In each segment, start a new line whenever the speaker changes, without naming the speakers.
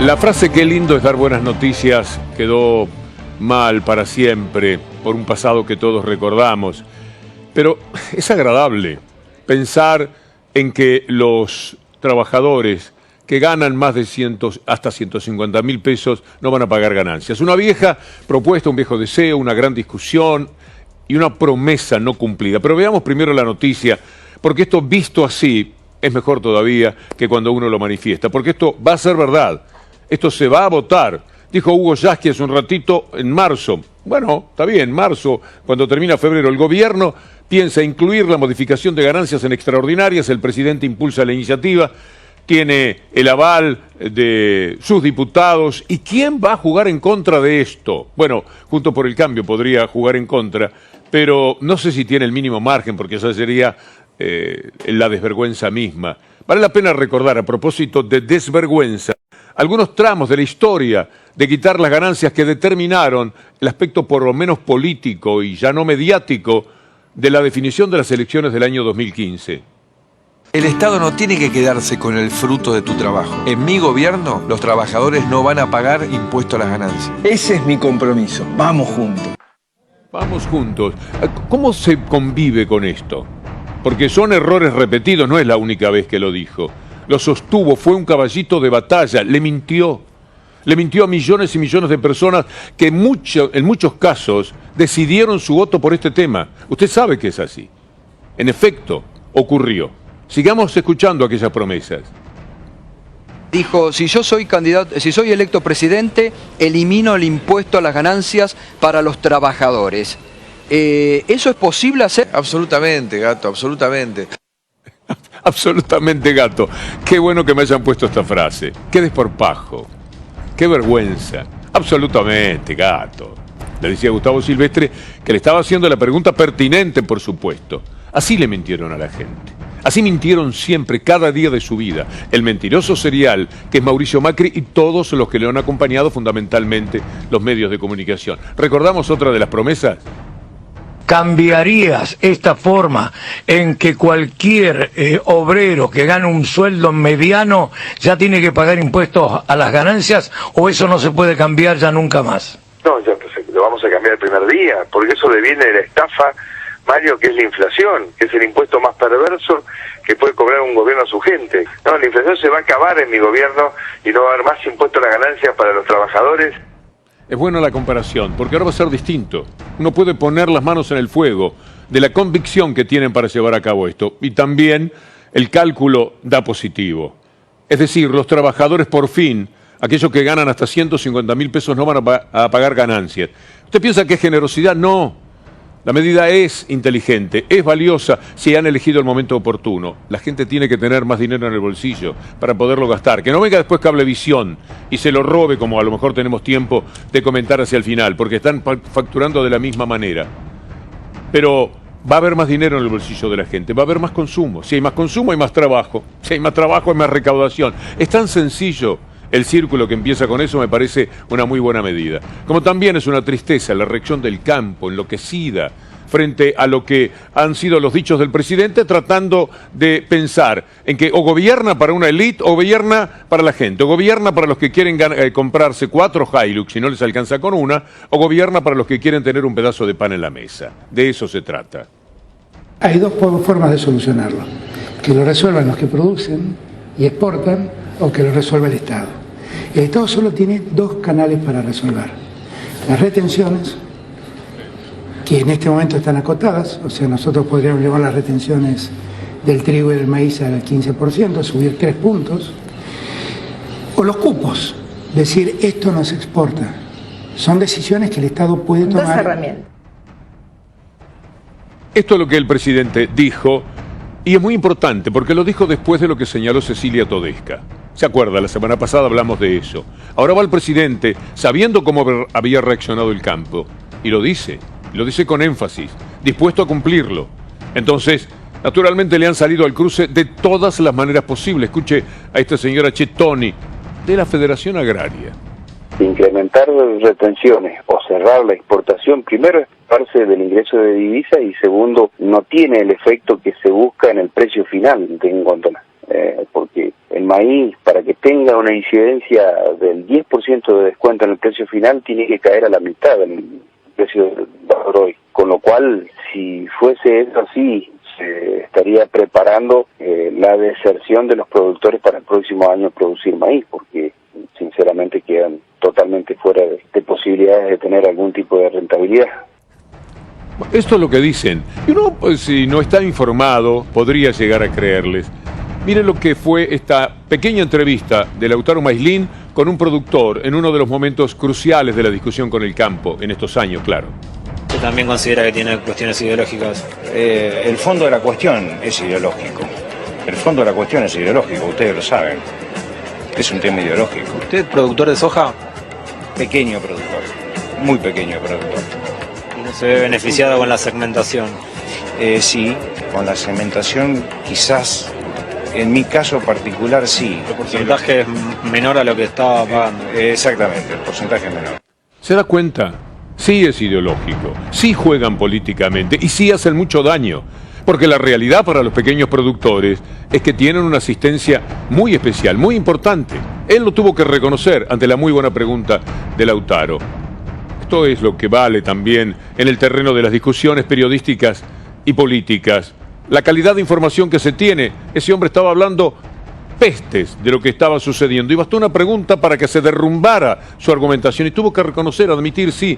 La frase "qué lindo es dar buenas noticias" quedó mal para siempre por un pasado que todos recordamos. Pero es agradable pensar en que los trabajadores que ganan más de hasta 150.000 pesos no van a pagar ganancias. Una vieja propuesta, un viejo deseo, una gran discusión y una promesa no cumplida. Pero veamos primero la noticia, porque esto visto así es mejor todavía que cuando uno lo manifiesta, porque esto va a ser verdad, esto se va a votar. Dijo Hugo Yasky hace un ratito en marzo. Bueno, está bien, marzo, cuando termina febrero, el gobierno piensa incluir la modificación de ganancias en extraordinarias, el presidente impulsa la iniciativa, tiene el aval de sus diputados. ¿Y quién va a jugar en contra de esto? Bueno, Juntos por el Cambio podría jugar en contra, pero no sé si tiene el mínimo margen, porque esa sería la desvergüenza misma. Vale la pena recordar, a propósito de desvergüenza, algunos tramos de la historia de quitar las ganancias que determinaron el aspecto por lo menos político y ya no mediático de la definición de las elecciones del año 2015.
El Estado no tiene que quedarse con el fruto de tu trabajo. En mi gobierno, los trabajadores no van a pagar impuesto a las ganancias.
Ese es mi compromiso. Vamos juntos.
Vamos juntos. ¿Cómo se convive con esto? Porque son errores repetidos, no es la única vez que lo dijo. Lo sostuvo, fue un caballito de batalla, le mintió. Le mintió a millones y millones de personas que en muchos casos decidieron su voto por este tema. Usted sabe que es así. En efecto, ocurrió. Sigamos escuchando aquellas promesas.
Dijo, si yo soy candidato, si soy electo presidente, elimino el impuesto a las ganancias para los trabajadores. ¿Eso es posible hacer?
Absolutamente, Gato, absolutamente.
Absolutamente, Gato. Qué bueno que me hayan puesto esta frase. Qué desparpajo. Qué vergüenza. Absolutamente, Gato. Le decía Gustavo Silvestre que le estaba haciendo la pregunta pertinente, por supuesto. Así le mintieron a la gente. Así mintieron siempre, cada día de su vida. El mentiroso serial, que es Mauricio Macri, y todos los que le han acompañado, fundamentalmente los medios de comunicación. ¿Recordamos otra de las promesas?
¿Cambiarías esta forma en que cualquier obrero que gane un sueldo mediano ya tiene que pagar impuestos a las ganancias, o eso no se puede cambiar ya nunca más?
No, ya lo vamos a cambiar el primer día, porque eso deviene de la estafa, Mario, que es la inflación, que es el impuesto más perverso que puede cobrar un gobierno a su gente. No, la inflación se va a acabar en mi gobierno y no va a haber más impuesto a las ganancias para los trabajadores.
Es buena la comparación, porque ahora va a ser distinto. Uno puede poner las manos en el fuego de la convicción que tienen para llevar a cabo esto. Y también el cálculo da positivo. Es decir, los trabajadores por fin, aquellos que ganan hasta 150.000 pesos, no van a pagar ganancias. ¿Usted piensa que es generosidad? No. La medida es inteligente, es valiosa si han elegido el momento oportuno. La gente tiene que tener más dinero en el bolsillo para poderlo gastar. Que no venga después Cablevisión y se lo robe, como a lo mejor tenemos tiempo de comentar hacia el final, porque están facturando de la misma manera. Pero va a haber más dinero en el bolsillo de la gente, va a haber más consumo. Si hay más consumo, hay más trabajo. Si hay más trabajo, hay más recaudación. Es tan sencillo. El círculo que empieza con eso me parece una muy buena medida. Como también es una tristeza la reacción del campo, enloquecida, frente a lo que han sido los dichos del presidente, tratando de pensar en que o gobierna para una élite o gobierna para la gente, o gobierna para los que quieren comprarse 4 Hilux y no les alcanza con una, o gobierna para los que quieren tener un pedazo de pan en la mesa. De eso se trata.
Hay dos formas de solucionarlo: que lo resuelvan los que producen y exportan, o que lo resuelva el Estado. El Estado solo tiene 2 canales para resolver: las retenciones, que en este momento están acotadas, o sea, nosotros podríamos llevar las retenciones del trigo y del maíz al 15%, subir 3 puntos, o los cupos, decir, esto no se exporta. Son decisiones que el Estado puede tomar.
2 herramientas.
Esto es lo que el presidente dijo, y es muy importante porque lo dijo después de lo que señaló Cecilia Todesca. ¿Se acuerda? La semana pasada hablamos de eso. Ahora va el presidente, sabiendo cómo había reaccionado el campo, y lo dice con énfasis, dispuesto a cumplirlo. Entonces, naturalmente le han salido al cruce de todas las maneras posibles. Escuche a esta señora Chetoni, de la Federación Agraria.
Incrementar retenciones o cerrar la exportación, primero es parte del ingreso de divisa y segundo, no tiene el efecto que se busca en el precio final en cuanto a porque en el maíz, para que tenga una incidencia del 10% de descuento en el precio final, tiene que caer a la mitad del precio del valor hoy. Con lo cual, si fuese eso así, se estaría preparando la deserción de los productores para el próximo año producir maíz, porque sinceramente quedan totalmente fuera de posibilidades de tener algún tipo de rentabilidad.
Esto es lo que dicen. Y uno, pues, si no está informado, podría llegar a creerles. Miren lo que fue esta pequeña entrevista de Lautaro Maislin con un productor en uno de los momentos cruciales de la discusión con el campo en estos años, claro.
¿Usted también considera que tiene cuestiones ideológicas?
El fondo de la cuestión es ideológico. El fondo de la cuestión es ideológico, ustedes lo saben. Es un tema ideológico.
¿Usted productor de soja?
Pequeño productor, muy pequeño productor.
¿Y no se ve beneficiado con la segmentación?
Sí, con la segmentación quizás, en mi caso particular sí.
El porcentaje es menor a lo que estaba pagando.
Exactamente, el porcentaje es menor.
¿Se da cuenta? Sí es ideológico, sí juegan políticamente y sí hacen mucho daño. Porque la realidad para los pequeños productores es que tienen una asistencia muy especial, muy importante. Él lo tuvo que reconocer ante la muy buena pregunta de Lautaro. Esto es lo que vale también en el terreno de las discusiones periodísticas y políticas. La calidad de información que se tiene. Ese hombre estaba hablando pestes de lo que estaba sucediendo y bastó una pregunta para que se derrumbara su argumentación y tuvo que reconocer, admitir, sí,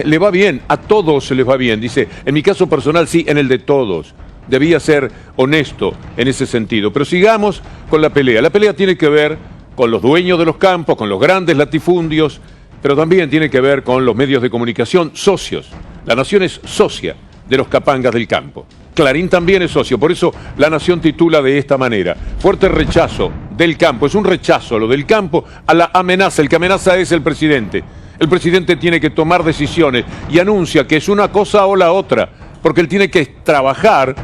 le va bien, a todos se les va bien. Dice, en mi caso personal sí, en el de todos. Debía ser honesto en ese sentido. Pero sigamos con la pelea. La pelea tiene que ver con los dueños de los campos, con los grandes latifundios, pero también tiene que ver con los medios de comunicación socios. La Nación es socia de los capangas del campo. Clarín también es socio, por eso La Nación titula de esta manera: fuerte rechazo del campo. Es un rechazo lo del campo a la amenaza. El que amenaza es el presidente. El presidente tiene que tomar decisiones y anuncia que es una cosa o la otra, porque él tiene que trabajar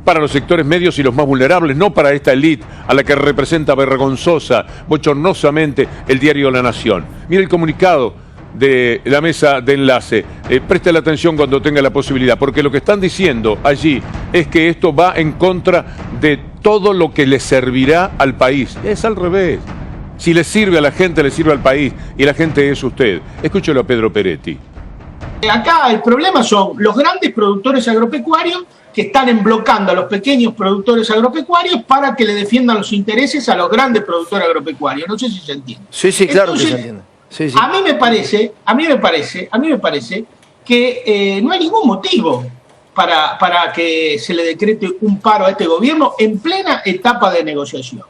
para los sectores medios y los más vulnerables, no para esta élite a la que representa vergonzosa, bochornosamente el diario La Nación. Mire el comunicado de la mesa de enlace. Preste la atención cuando tenga la posibilidad, porque lo que están diciendo allí es que esto va en contra de todo lo que le servirá al país. Es al revés. Si le sirve a la gente, le sirve al país, y la gente es usted. Escúchelo a Pedro Peretti.
Acá el problema son los grandes productores agropecuarios que están embloqueando a los pequeños productores agropecuarios para que le defiendan los intereses a los grandes productores agropecuarios. No sé si se entiende.
Sí, sí, claro. Entonces, que se entiende. Sí, sí.
A mí me parece que no hay ningún motivo para que se le decrete un paro a este gobierno en plena etapa de negociación.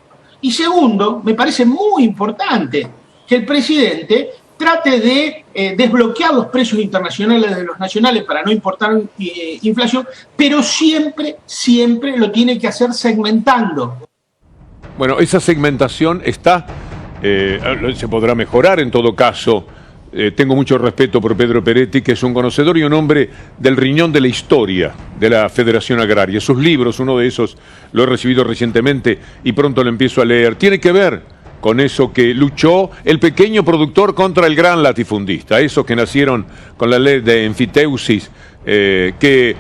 Y segundo, me parece muy importante que el presidente trate de desbloquear los precios internacionales de los nacionales para no importar inflación, pero siempre lo tiene que hacer segmentando.
Bueno, esa segmentación está, se podrá mejorar en todo caso. Tengo mucho respeto por Pedro Peretti, que es un conocedor y un hombre del riñón de la historia de la Federación Agraria. Sus libros, uno de esos lo he recibido recientemente y pronto lo empiezo a leer. Tiene que ver con eso que luchó el pequeño productor contra el gran latifundista, esos que nacieron con la ley de enfiteusis, que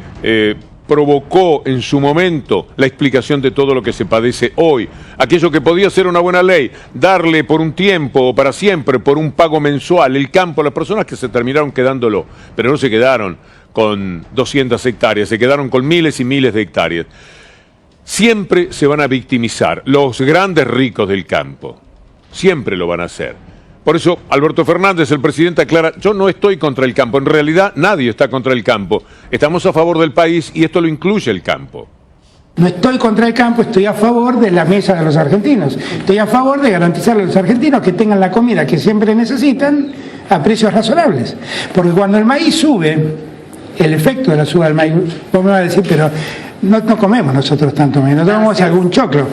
provocó en su momento la explicación de todo lo que se padece hoy. Aquello que podía ser una buena ley, darle por un tiempo o para siempre, por un pago mensual, el campo a las personas que se terminaron quedándolo, pero no se quedaron con 200 hectáreas, se quedaron con miles y miles de hectáreas. Siempre se van a victimizar los grandes ricos del campo, siempre lo van a hacer. Por eso Alberto Fernández, el presidente, aclara, yo no estoy contra el campo, en realidad nadie está contra el campo, estamos a favor del país y esto lo incluye el campo.
No estoy contra el campo, estoy a favor de la mesa de los argentinos, estoy a favor de garantizarle a los argentinos que tengan la comida que siempre necesitan a precios razonables, porque cuando el maíz sube, el efecto de la suba del maíz, vos me vas a decir, pero no comemos nosotros tanto maíz, no tomamos algún choclo,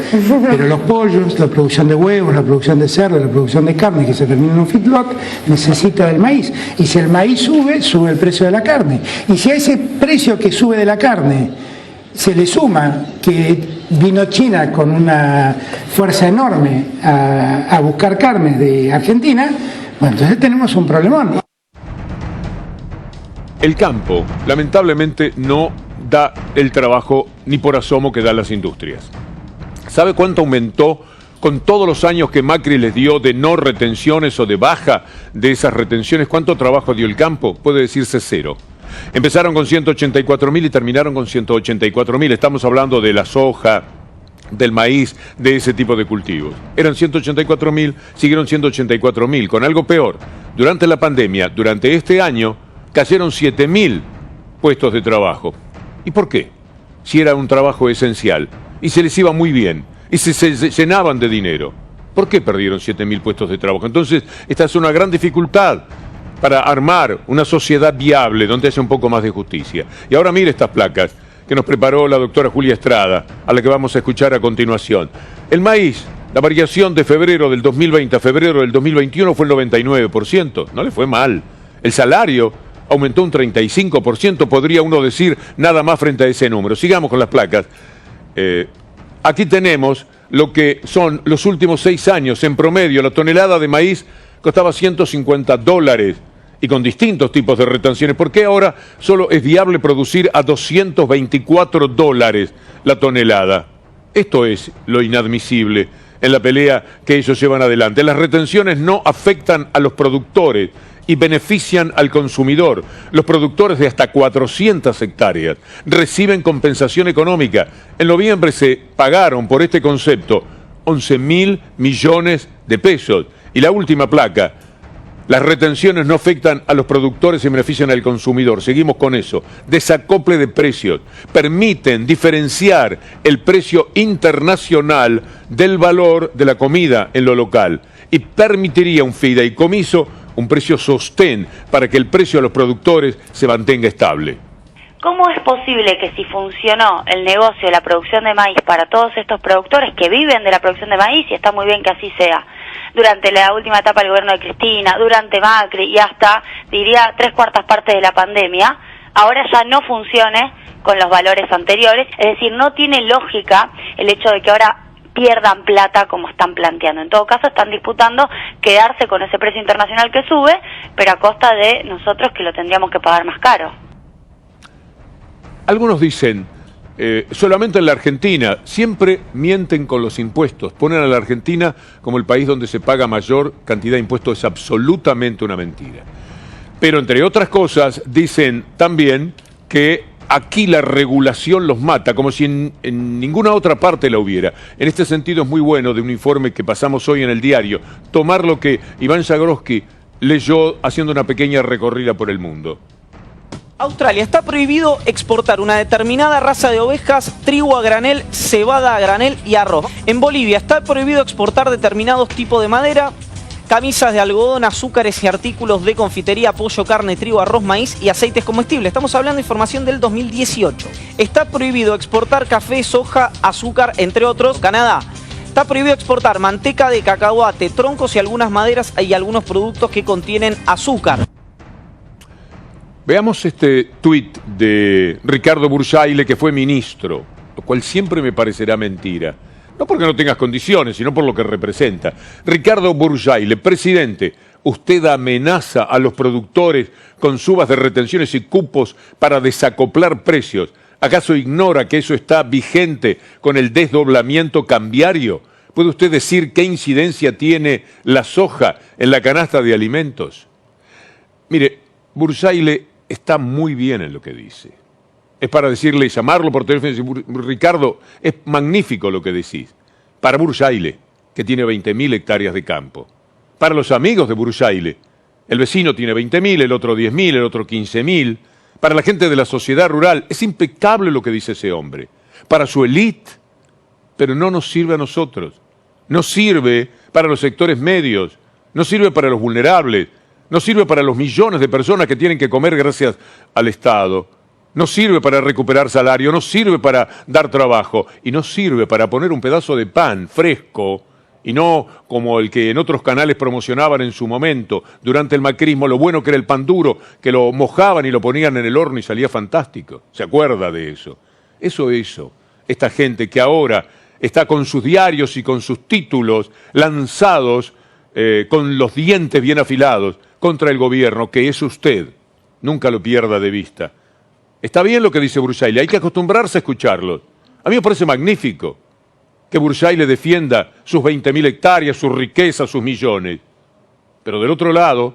pero los pollos, la producción de huevos, la producción de cerdo, la producción de carne que se termina en un feedlot, necesita del maíz. Y si el maíz sube, sube el precio de la carne. Y si a ese precio que sube de la carne se le suma que vino China con una fuerza enorme a buscar carne de Argentina, bueno, entonces tenemos un problemón.
El campo, lamentablemente, no da el trabajo ni por asomo que dan las industrias. ¿Sabe cuánto aumentó con todos los años que Macri les dio de no retenciones o de baja de esas retenciones, ¿cuánto trabajo dio el campo? Puede decirse 0. Empezaron con 184.000 y terminaron con 184.000. Estamos hablando de la soja, del maíz, de ese tipo de cultivos. Eran 184.000, siguieron siendo 84.000, con algo peor. Durante la pandemia, durante este año, cayeron 7.000 puestos de trabajo. ¿Y por qué? Si era un trabajo esencial, y se les iba muy bien, y se llenaban de dinero. ¿Por qué perdieron 7.000 puestos de trabajo? Entonces, esta es una gran dificultad para armar una sociedad viable donde haya un poco más de justicia. Y ahora mire estas placas que nos preparó la doctora Julia Estrada, a la que vamos a escuchar a continuación. El maíz, la variación de febrero del 2020 a febrero del 2021 fue el 99%, no le fue mal. El salario aumentó un 35%, podría uno decir nada más frente a ese número. Sigamos con las placas. Aquí tenemos lo que son los últimos 6 años. En promedio, la tonelada de maíz costaba $150 y con distintos tipos de retenciones. ¿Por qué ahora solo es viable producir a $224 la tonelada? Esto es lo inadmisible en la pelea que ellos llevan adelante. Las retenciones no afectan a los productores y benefician al consumidor. Los productores de hasta 400 hectáreas reciben compensación económica. En noviembre se pagaron por este concepto 11.000 millones de pesos. Y la última placa: las retenciones no afectan a los productores y benefician al consumidor. Seguimos con eso. Desacople de precios. Permiten diferenciar el precio internacional del valor de la comida en lo local. Y permitiría un fideicomiso, un precio sostén, para que el precio a los productores se mantenga estable.
¿Cómo es posible que si funcionó el negocio de la producción de maíz para todos estos productores que viven de la producción de maíz, y está muy bien que así sea, durante la última etapa del gobierno de Cristina, durante Macri y hasta, diría, 3/4 partes de la pandemia, ahora ya no funcione con los valores anteriores? Es decir, no tiene lógica el hecho de que ahora pierdan plata como están planteando. En todo caso, están disputando quedarse con ese precio internacional que sube, pero a costa de nosotros que lo tendríamos que pagar más caro.
Algunos dicen, solamente en la Argentina, siempre mienten con los impuestos, ponen a la Argentina como el país donde se paga mayor cantidad de impuestos. Es absolutamente una mentira. Pero entre otras cosas dicen también que aquí la regulación los mata, como si en ninguna otra parte la hubiera. En este sentido es muy bueno, de un informe que pasamos hoy en el diario, tomar lo que Iván Jagroski leyó haciendo una pequeña recorrida por el mundo.
Australia, está prohibido exportar una determinada raza de ovejas, trigo a granel, cebada a granel y arroz. En Bolivia está prohibido exportar determinados tipos de madera, camisas de algodón, azúcares y artículos de confitería, pollo, carne, trigo, arroz, maíz y aceites comestibles. Estamos hablando de información del 2018. Está prohibido exportar café, soja, azúcar, entre otros. Canadá. Está prohibido exportar manteca de cacahuate, troncos y algunas maderas y algunos productos que contienen azúcar.
Veamos este tuit de Ricardo Burjaile, que fue ministro, lo cual siempre me parecerá mentira. No porque no tengas condiciones, sino por lo que representa. Ricardo Burjaile, presidente, usted amenaza a los productores con subas de retenciones y cupos para desacoplar precios. ¿Acaso ignora que eso está vigente con el desdoblamiento cambiario? ¿Puede usted decir qué incidencia tiene la soja en la canasta de alimentos? Mire, Burjaile está muy bien en lo que dice. Es para decirle, llamarlo por teléfono y decir: Ricardo, es magnífico lo que decís. Para Burjaile, que tiene 20.000 hectáreas de campo. Para los amigos de Burjaile, el vecino tiene 20.000, el otro 10.000, el otro 15.000. Para la gente de la sociedad rural, es impecable lo que dice ese hombre. Para su élite, pero no nos sirve a nosotros. No sirve para los sectores medios, no sirve para los vulnerables, no sirve para los millones de personas que tienen que comer gracias al Estado. No sirve para recuperar salario, no sirve para dar trabajo y no sirve para poner un pedazo de pan fresco y no como el que en otros canales promocionaban en su momento durante el macrismo, lo bueno que era el pan duro, que lo mojaban y lo ponían en el horno y salía fantástico. ¿Se acuerda de eso? Eso. Esta gente que ahora está con sus diarios y con sus títulos lanzados con los dientes bien afilados contra el gobierno, que es usted. Nunca lo pierda de vista. Está bien lo que dice Burjaile, hay que acostumbrarse a escucharlo. A mí me parece magnífico. que Burjay le defienda sus 20.000 hectáreas, sus riquezas, sus millones. Pero del otro lado,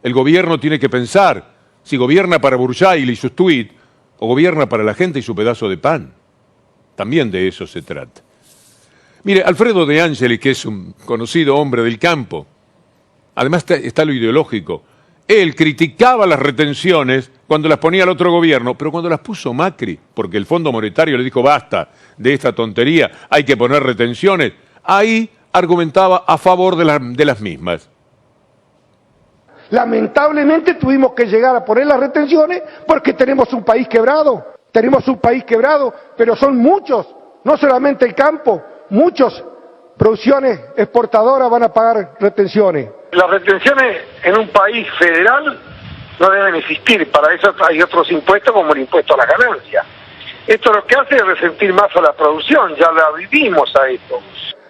el gobierno tiene que pensar si gobierna para Burjay y sus tuits o gobierna para la gente y su pedazo de pan. También de eso se trata. Mire, Alfredo De Angelis, que es un conocido hombre del campo, además está lo ideológico. Él criticaba las retenciones cuando las ponía el otro gobierno, pero cuando las puso Macri, porque el Fondo Monetario le dijo basta de esta tontería, hay que poner retenciones, ahí argumentaba a favor de las mismas.
Lamentablemente tuvimos que llegar a poner las retenciones porque tenemos un país quebrado. Tenemos un país quebrado, pero son muchos, no solamente el campo, muchas producciones exportadoras van a pagar retenciones.
Las retenciones en un país federal no deben existir, para eso hay otros impuestos como el impuesto a la ganancia. Esto lo que hace es resentir más a la producción, ya la vivimos a esto.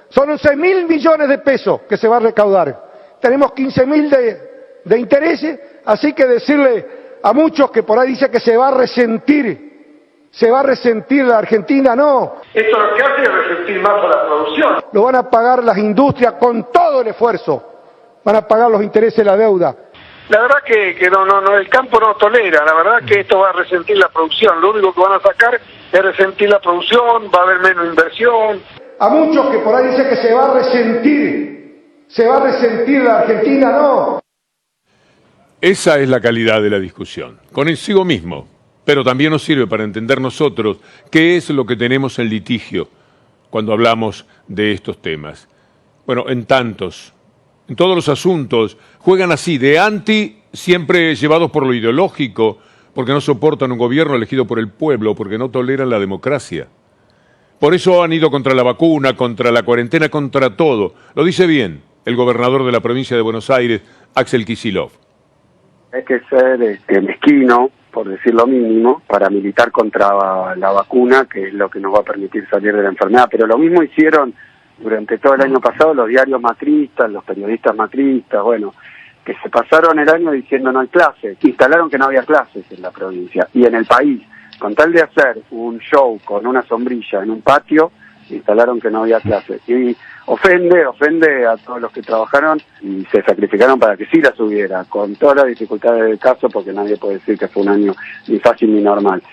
Son 11.000 millones de pesos que se va a recaudar. Tenemos 15.000 de intereses, así que decirle a muchos que por ahí dice que se va a resentir la Argentina, no.
Esto lo que hace es resentir más a la producción.
Lo van a pagar las industrias con todo el esfuerzo, van a pagar los intereses de la deuda.
La verdad que el campo no tolera, la verdad que esto va a resentir la producción, lo único que van a sacar es resentir la producción, va a haber menos inversión.
A muchos que por ahí dicen que se va a resentir la Argentina, no.
Esa es la calidad de la discusión, consigo mismo, pero también nos sirve para entender nosotros qué es lo que tenemos en litigio cuando hablamos de estos temas. Bueno, en todos los asuntos, juegan así, de anti, siempre llevados por lo ideológico, porque no soportan un gobierno elegido por el pueblo, porque no toleran la democracia. Por eso han ido contra la vacuna, contra la cuarentena, contra todo. Lo dice bien el gobernador de la provincia de Buenos Aires, Axel Kicillof.
Hay que ser mezquino, por decir lo mínimo, para militar contra la vacuna, que es lo que nos va a permitir salir de la enfermedad. Pero lo mismo hicieron durante todo el año pasado los diarios macristas, los periodistas macristas, bueno, que se pasaron el año diciendo no hay clases, instalaron que no había clases en la provincia y en el país, con tal de hacer un show con una sombrilla en un patio, instalaron que no había clases. Y ofende a todos los que trabajaron y se sacrificaron para que sí las hubiera, con todas las dificultades del caso, porque nadie puede decir que fue un año ni fácil ni normal.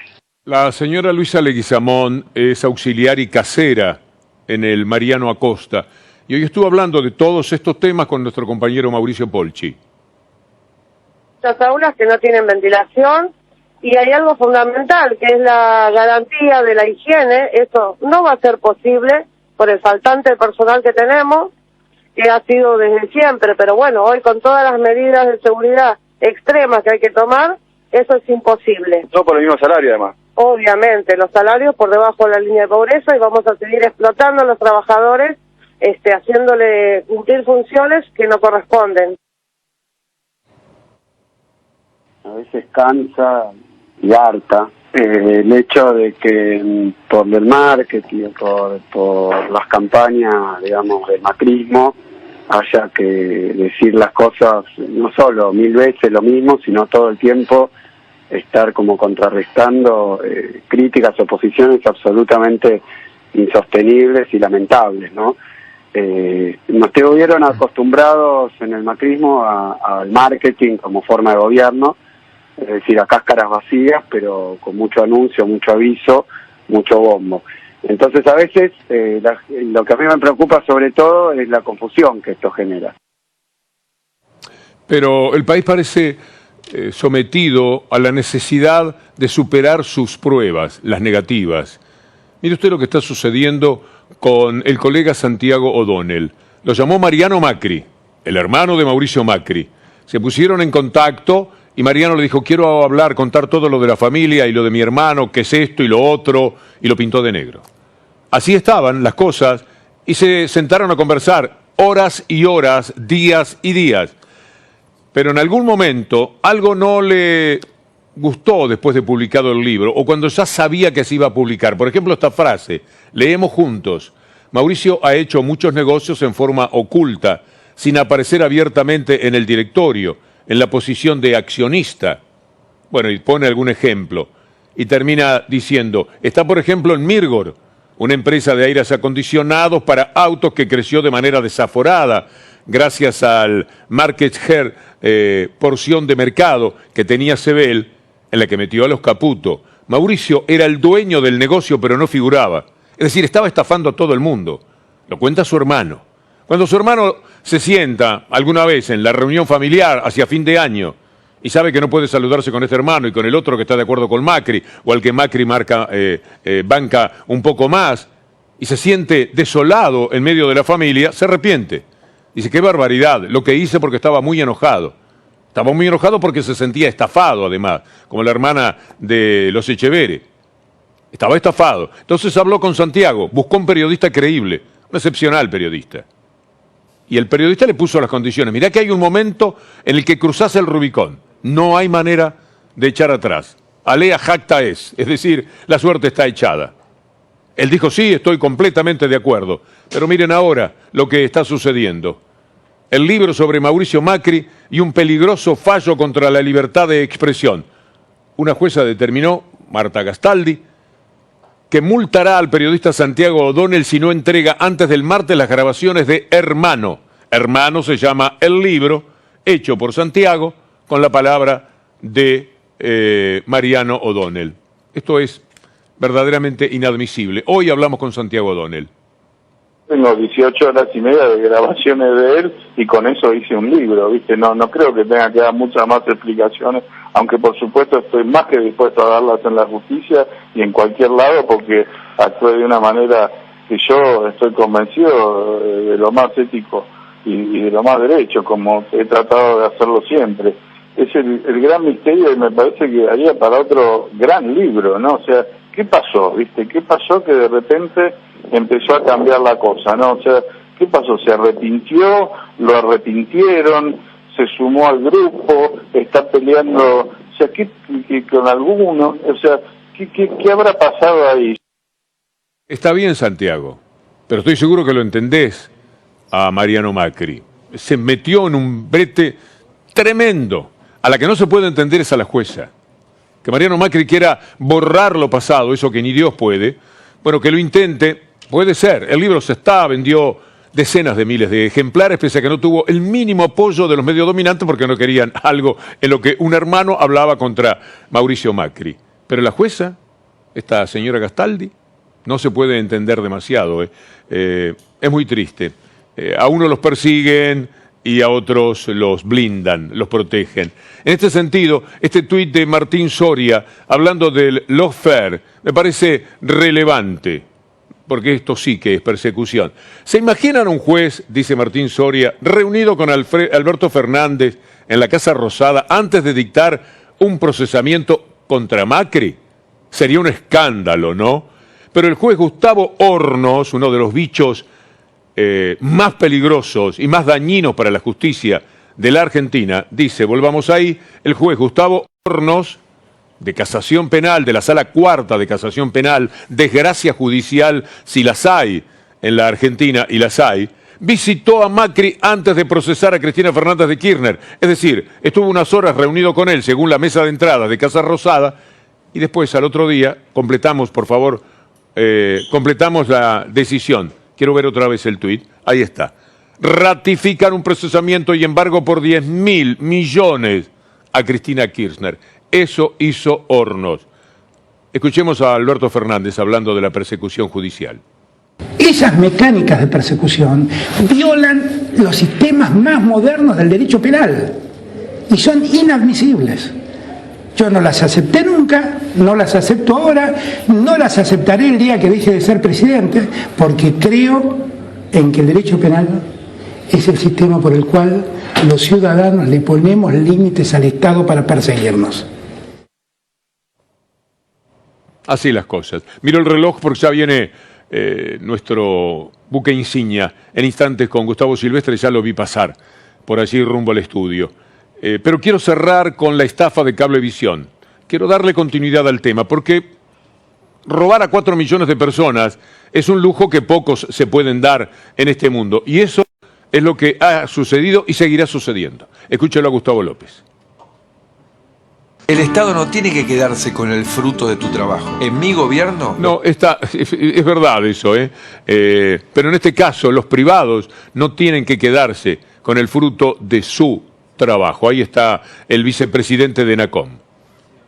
La señora Luisa Leguizamón es auxiliar y casera en el Mariano Acosta, y hoy estuve hablando de todos estos temas con nuestro compañero Mauricio Polchi.
Las aulas que no tienen ventilación, y hay algo fundamental, que es la garantía de la higiene. Eso no va a ser posible por el faltante de personal que tenemos, que ha sido desde siempre, pero bueno, hoy con todas las medidas de seguridad extremas que hay que tomar, eso es imposible.
No por el mismo salario, además.
Obviamente, los salarios por debajo de la línea de pobreza, y vamos a seguir explotando a los trabajadores, haciéndole cumplir funciones que no corresponden.
A veces cansa y harta el hecho de que por el marketing, por las campañas, digamos, del macrismo, haya que decir las cosas no solo 1000 veces lo mismo, sino todo el tiempo estar como contrarrestando críticas o posiciones absolutamente insostenibles y lamentables, ¿no? Nos estuvieron acostumbrados en el macrismo al marketing como forma de gobierno, es decir, a cáscaras vacías, pero con mucho anuncio, mucho aviso, mucho bombo. Entonces, a veces, lo que a mí me preocupa sobre todo es la confusión que esto genera.
Pero el país parece sometido a la necesidad de superar sus pruebas, las negativas. Mire usted lo que está sucediendo con el colega Santiago O'Donnell. Lo llamó Mariano Macri, el hermano de Mauricio Macri. Se pusieron en contacto y Mariano le dijo, quiero hablar, contar todo lo de la familia y lo de mi hermano, qué es esto y lo otro, y lo pintó de negro. Así estaban las cosas y se sentaron a conversar horas y horas, días y días. Pero en algún momento algo no le gustó después de publicado el libro, o cuando ya sabía que se iba a publicar. Por ejemplo, esta frase, leemos juntos. Mauricio ha hecho muchos negocios en forma oculta, sin aparecer abiertamente en el directorio, en la posición de accionista. Bueno, y pone algún ejemplo. Y termina diciendo, está por ejemplo en Mirgor, una empresa de aires acondicionados para autos que creció de manera desaforada gracias al market share, porción de mercado que tenía Sebel, en la que metió a los Caputo. Mauricio era el dueño del negocio, pero no figuraba. Es decir, estaba estafando a todo el mundo. Lo cuenta su hermano. Cuando su hermano se sienta alguna vez en la reunión familiar hacia fin de año y sabe que no puede saludarse con este hermano y con el otro que está de acuerdo con Macri, o al que Macri banca un poco más, y se siente desolado en medio de la familia, se arrepiente. Dice, qué barbaridad, lo que hice porque estaba muy enojado. Estaba muy enojado porque se sentía estafado, además, como la hermana de los Echeverri. Estaba estafado. Entonces habló con Santiago, buscó un periodista creíble, un excepcional periodista. Y el periodista le puso las condiciones. Mirá que hay un momento en el que cruzás el Rubicón. No hay manera de echar atrás. Alea jacta es decir, la suerte está echada. Él dijo, sí, estoy completamente de acuerdo. Pero miren ahora lo que está sucediendo. El libro sobre Mauricio Macri y un peligroso fallo contra la libertad de expresión. Una jueza determinó, Marta Gastaldi, que multará al periodista Santiago O'Donnell si no entrega antes del martes las grabaciones de Hermano. Hermano se llama el libro, hecho por Santiago, con la palabra de Mariano O'Donnell. Esto es verdaderamente inadmisible. Hoy hablamos con Santiago O'Donnell.
Tengo 18 horas y media de grabaciones de él y con eso hice un libro, ¿viste? No creo que tenga que dar muchas más explicaciones, aunque por supuesto estoy más que dispuesto a darlas en la justicia y en cualquier lado porque actué de una manera que yo estoy convencido de lo más ético y de lo más derecho, como he tratado de hacerlo siempre. Es el gran misterio y me parece que haría para otro gran libro, ¿no? O sea, ¿qué pasó, viste? ¿Qué pasó que de repente empezó a cambiar la cosa, ¿no? O sea, ¿qué pasó? ¿Se arrepintió? ¿Lo arrepintieron? ¿Se sumó al grupo? ¿Está peleando? O sea, ¿qué con alguno? O sea, ¿qué habrá pasado ahí?
Está bien, Santiago, pero estoy seguro que lo entendés a Mariano Macri. Se metió en un brete tremendo. A la que no se puede entender es a la jueza. Que Mariano Macri quiera borrar lo pasado, eso que ni Dios puede. Bueno, que lo intente, puede ser. El libro vendió decenas de miles de ejemplares, pese a que no tuvo el mínimo apoyo de los medios dominantes porque no querían algo en lo que un hermano hablaba contra Mauricio Macri. Pero la jueza, esta señora Gastaldi, no se puede entender demasiado. Es muy triste. A unos los persiguen y a otros los blindan, los protegen. En este sentido, este tuit de Martín Soria, hablando del lawfare, me parece relevante, porque esto sí que es persecución. ¿Se imaginan un juez, dice Martín Soria, reunido con Alberto Fernández en la Casa Rosada antes de dictar un procesamiento contra Macri? Sería un escándalo, ¿no? Pero el juez Gustavo Hornos, uno de los bichos más peligrosos y más dañinos para la justicia de la Argentina, dice, volvamos ahí, el juez Gustavo Hornos, de Casación Penal, de la Sala Cuarta de Casación Penal, desgracia judicial, si las hay en la Argentina, y las hay, visitó a Macri antes de procesar a Cristina Fernández de Kirchner. Es decir, estuvo unas horas reunido con él, según la mesa de entrada de Casa Rosada, y después, al otro día, completamos, por favor, completamos la decisión. Quiero ver otra vez el tuit. Ahí está. Ratifican un procesamiento y embargo por 10.000 millones a Cristina Kirchner. Eso hizo Hornos. Escuchemos a Alberto Fernández hablando de la persecución judicial.
Esas mecánicas de persecución violan los sistemas más modernos del derecho penal y son inadmisibles. Yo no las acepté nunca, no las acepto ahora, no las aceptaré el día que deje de ser presidente, porque creo en que el derecho penal es el sistema por el cual los ciudadanos le ponemos límites al Estado para perseguirnos.
Así las cosas. Miro el reloj porque ya viene nuestro buque insignia en instantes con Gustavo Silvestre, ya lo vi pasar por allí rumbo al estudio. Pero quiero cerrar con la estafa de Cablevisión. Quiero darle continuidad al tema, porque robar a 4 millones de personas es un lujo que pocos se pueden dar en este mundo. Y eso es lo que ha sucedido y seguirá sucediendo. Escúchelo a Gustavo López.
El Estado no tiene que quedarse con el fruto de tu trabajo. En mi gobierno...
No, es verdad eso, pero en este caso los privados no tienen que quedarse con el fruto de su trabajo. Ahí está el vicepresidente de ENACOM.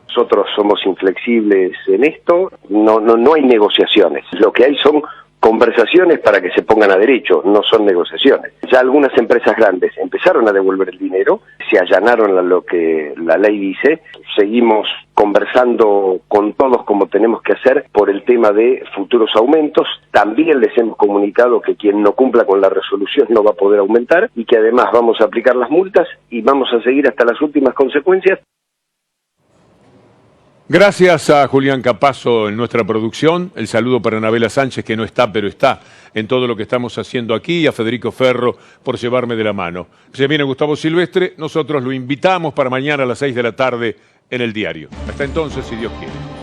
Nosotros somos inflexibles en esto, no hay negociaciones. Lo que hay son conversaciones para que se pongan a derecho, no son negociaciones. Ya algunas empresas grandes empezaron a devolver el dinero, se allanaron a lo que la ley dice, seguimos conversando con todos como tenemos que hacer por el tema de futuros aumentos. También les hemos comunicado que quien no cumpla con la resolución no va a poder aumentar y que además vamos a aplicar las multas y vamos a seguir hasta las últimas consecuencias.
Gracias a Julián Capazo en nuestra producción, el saludo para Anabela Sánchez, que no está, pero está en todo lo que estamos haciendo aquí, y a Federico Ferro por llevarme de la mano. Se viene Gustavo Silvestre, nosotros lo invitamos para mañana a las 6 de la tarde en El Diario. Hasta entonces, si Dios quiere.